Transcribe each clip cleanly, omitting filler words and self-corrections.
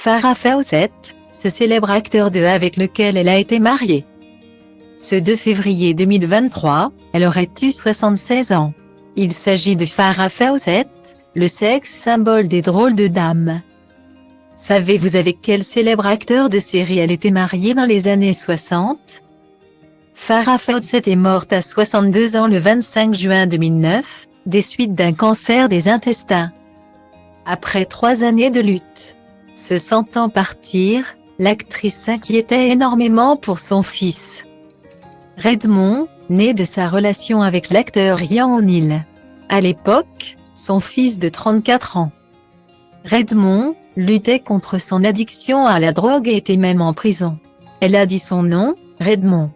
Farrah Fawcett, ce célèbre acteur avec lequel elle a été mariée. Ce 2 février 2023, elle aurait eu 76 ans. Il s'agit de Farrah Fawcett, le sexe symbole des drôles de dames. Savez-vous avec quel célèbre acteur de série elle était mariée dans les années 60? Farrah Fawcett est morte à 62 ans le 25 juin 2009, des suites d'un cancer des intestins. Après 3 années de lutte. Se sentant partir, l'actrice s'inquiétait énormément pour son fils. Redmond, né de sa relation avec l'acteur Ryan O'Neal. À l'époque, son fils de 34 ans. Redmond luttait contre son addiction à la drogue et était même en prison. Elle a dit son nom, Redmond.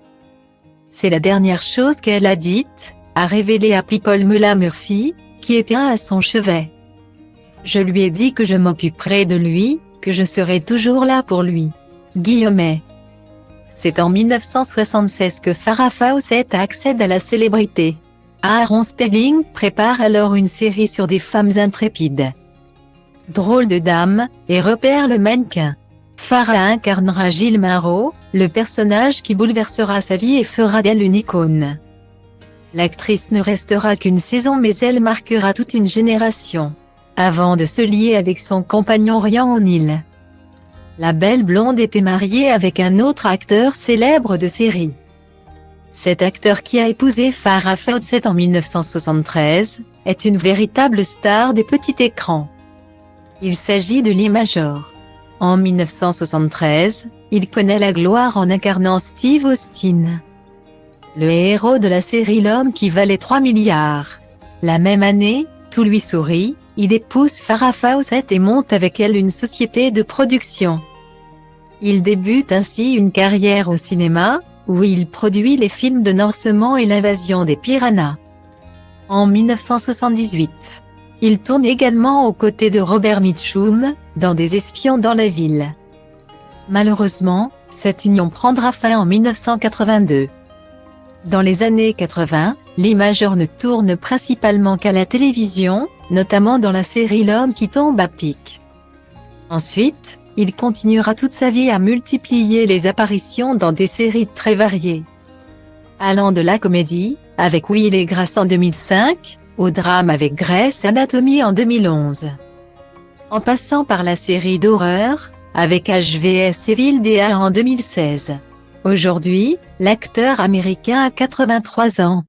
C'est la dernière chose qu'elle a dite, a révélé à People Mela Murphy, qui était à son chevet. Je lui ai dit que je m'occuperais de lui, que je serai toujours là pour lui. Guillemets. C'est en 1976 que Farrah Fawcett accède à la célébrité. Aaron Spelling prépare alors une série sur des femmes intrépides. Drôle de dame, et repère le mannequin. Farrah incarnera Jill Marrow, le personnage qui bouleversera sa vie et fera d'elle une icône. L'actrice ne restera qu'une saison mais elle marquera toute une génération. Avant de se lier avec son compagnon Ryan O'Neal. La belle blonde était mariée avec un autre acteur célèbre de série. Cet acteur qui a épousé Farrah Fawcett en 1973, est une véritable star des petits écrans. Il s'agit de Lee Major. En 1973, il connaît la gloire en incarnant Steve Austin. Le héros de la série L'homme qui valait 3 milliards. La même année, tout lui sourit, il épouse Farrah Fawcett et monte avec elle une société de production. Il débute ainsi une carrière au cinéma, où il produit les films de Norseman et l'invasion des piranhas. En 1978, il tourne également aux côtés de Robert Mitchum, dans Des espions dans la ville. Malheureusement, cette union prendra fin en 1982. Dans les années 80, Lee Major ne tourne principalement qu'à la télévision, notamment dans la série L'homme qui tombe à pic. Ensuite, il continuera toute sa vie à multiplier les apparitions dans des séries très variées. Allant de la comédie, avec Will et Grace en 2005, au drame avec Grey's Anatomy en 2011. En passant par la série d'horreur, avec HVS Evil Dead en 2016. Aujourd'hui, l'acteur américain a 83 ans.